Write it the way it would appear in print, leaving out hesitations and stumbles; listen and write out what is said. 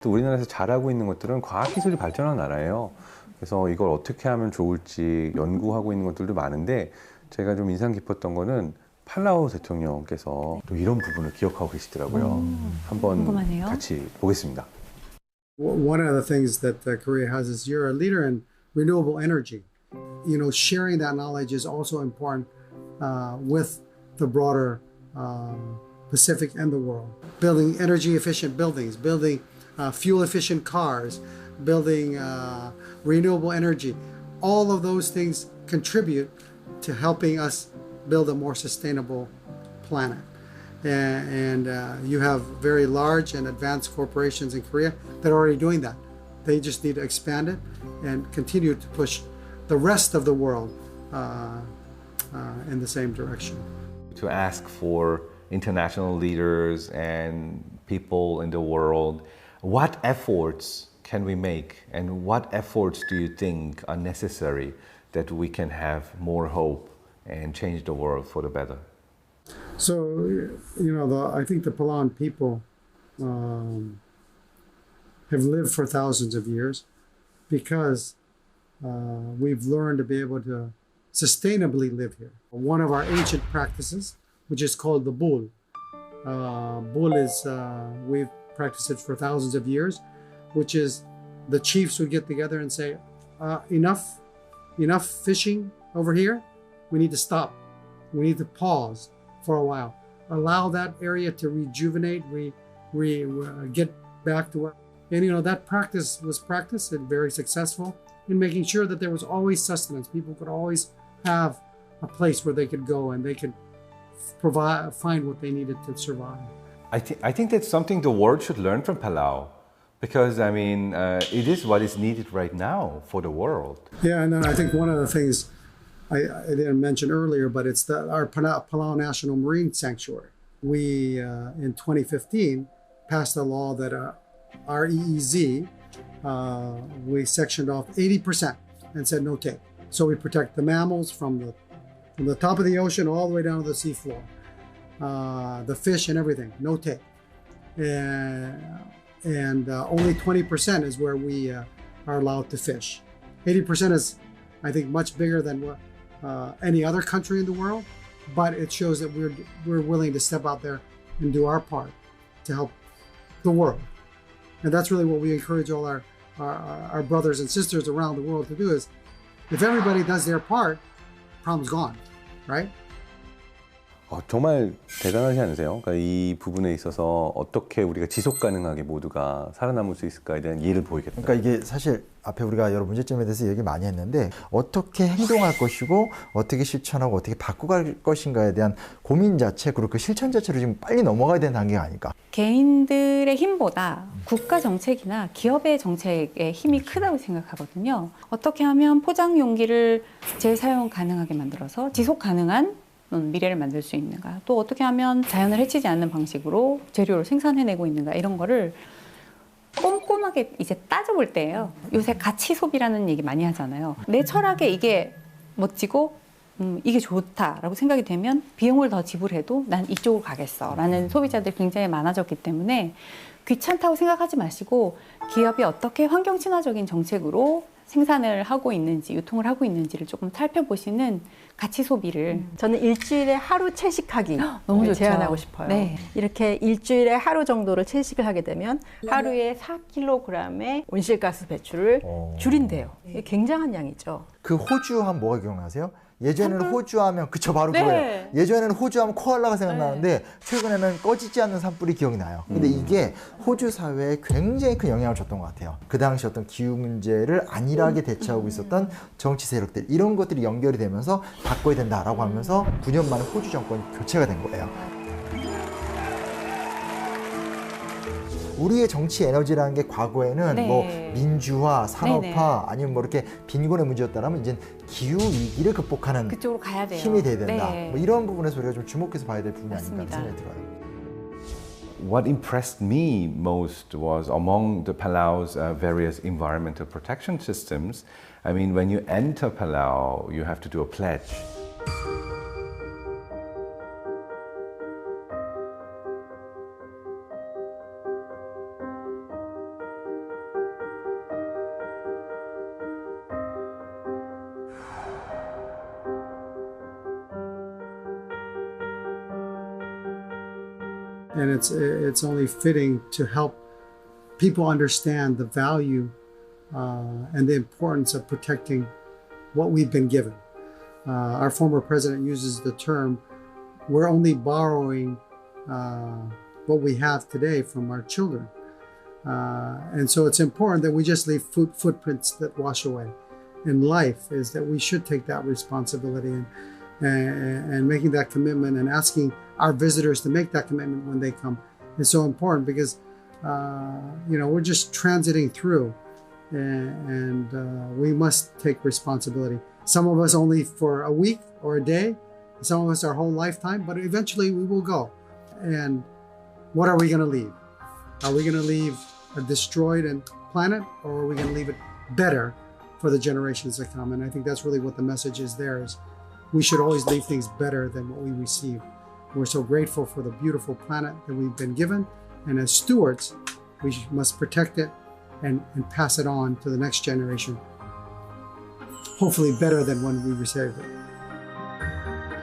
또 우리나라에서 잘하고 있는 것들은 과학기술이 발전한 나라예요. 그래서 이걸 어떻게 하면 좋을지 연구하고 있는 것들도 많은데 제가 좀 인상 깊었던 거는 팔라우 대통령께서 또 이런 부분을 기억하고 계시더라고요. 한번 궁금하네요. 같이 보겠습니다. One of the things that Korea has is you're a leader in renewable energy. You know, sharing that knowledge is also important with the broader Pacific and the world. Building energy efficient buildings, building fuel efficient cars, building renewable energy. All of those things contribute to helping us build a more sustainable planet. And you have very large and advanced corporations in Korea that are already doing that. They just need to expand it and continue to push the rest of the world in the same direction. To ask for international leaders and people in the world, what efforts can we make and what efforts do you think are necessary that we can have more hope and change the world for the better? So, you know, I think the Palauan people have lived for thousands of years because we've learned to be able to sustainably live here. One of our ancient practices, which is called the bul. Bul is, we've practiced it for thousands of years, which is the chiefs would get together and say, enough fishing over here. We need to stop. We need to pause for a while. Allow that area to rejuvenate, get back to where. And you know, that practice was practiced and very successful in making sure that there was always sustenance. People could always have a place where they could go and they could find what they needed to survive. I think that's something the world should learn from Palau, because I mean, it is what is needed right now for the world. Yeah, and then I think one of the things I didn't mention earlier, but it's our Palau National Marine Sanctuary. We, in 2015, passed a law that our EEZ, we sectioned off 80% and said no take. So we protect the mammals from the top of the ocean all the way down to the seafloor. The fish and everything, no take. And only 20% is where we are allowed to fish. 80% is, I think, much bigger than what any other country in the world, but it shows that we're willing to step out there and do our part to help the world. And that's really what we encourage all our brothers and sisters around the world to do is, if everybody does their part, problem's gone, right? 정말 대단하지 않으세요? 그러니까 이 부분에 있어서 어떻게 우리가 지속 가능하게 모두가 살아남을 수 있을까에 대한 이해를 보이겠다. 그러니까 이게 사실 앞에 우리가 여러 문제점에 대해서 얘기 많이 했는데 어떻게 행동할 것이고 어떻게 실천하고 어떻게 바꿔갈 것인가에 대한 고민 자체 그리고 그 실천 자체로 지금 빨리 넘어가야 되는 단계가 아닐까. 개인들의 힘보다 국가 정책이나 기업의 정책의 힘이 크다고 생각하거든요. 어떻게 하면 포장 용기를 재사용 가능하게 만들어서 지속 가능한 미래를 만들 수 있는가, 또 어떻게 하면 자연을 해치지 않는 방식으로 재료를 생산해내고 있는가, 이런 거를 꼼꼼하게 이제 따져볼 때예요. 요새 가치 소비라는 얘기 많이 하잖아요. 내 철학에 이게 멋지고 이게 좋다라고 생각이 되면 비용을 더 지불해도 난 이쪽으로 가겠어 라는 소비자들이 굉장히 많아졌기 때문에 귀찮다고 생각하지 마시고 기업이 어떻게 환경 친화적인 정책으로 생산을 하고 있는지, 유통을 하고 있는지를 조금 살펴보시는 가치 소비를. 저는 일주일에 하루 채식하기 너무 좋죠. 제안하고 싶어요. 네. 이렇게 일주일에 하루 정도를 채식을 하게 되면 하루에 4kg의 온실가스 배출을 줄인대요. 이게 굉장한 양이죠. 그 호주 하면 뭐가 기억나세요? 예전에는 호주 하면 그쵸 바로 네. 그거예요. 예전에는 호주 하면 코알라가 생각나는데 최근에는 꺼지지 않는 산불이 기억이 나요. 근데 이게 호주 사회에 굉장히 큰 영향을 줬던 것 같아요. 그 당시 어떤 기후 문제를 안일하게 대처하고 있었던 정치 세력들 이런 것들이 연결이 되면서 바꿔야 된다라고 하면서 9년 만에 호주 정권이 교체가 된 거예요. 우리의 정치 에너지라는 게 과거에는 네. 뭐 민주화, 산업화 네네. 아니면 뭐 이렇게 빈곤의 문제였다면 이제 기후 위기를 극복하는 그쪽으로 가야 돼요. 힘이 돼야 된다. 네. 뭐 이런 부분에서 우리가 좀 주목해서 봐야 될 부분이 맞습니다. 아닌가 하는 생각이 들어요. What impressed me most was among the Palau's various environmental protection systems. I mean, when you enter Palau, you have to do a pledge. and it's only fitting to help people understand the value and the importance of protecting what we've been given. Our former president uses the term, we're only borrowing what we have today from our children. And so it's important that we just leave footprints that wash away. In life is that we should take that responsibility and making that commitment and asking our visitors to make that commitment when they come is so important because, we're just transiting through and we must take responsibility. Some of us only for a week or a day, some of us our whole lifetime, but eventually we will go. And what are we going to leave? Are we going to leave a destroyed planet, or are we going to leave it better for the generations to come? And I think that's really what the message is there, is we should always leave things better than what we received. We're so grateful for the beautiful planet that we've been given, and as stewards, we must protect it and pass it on to the next generation, hopefully better than when we received it.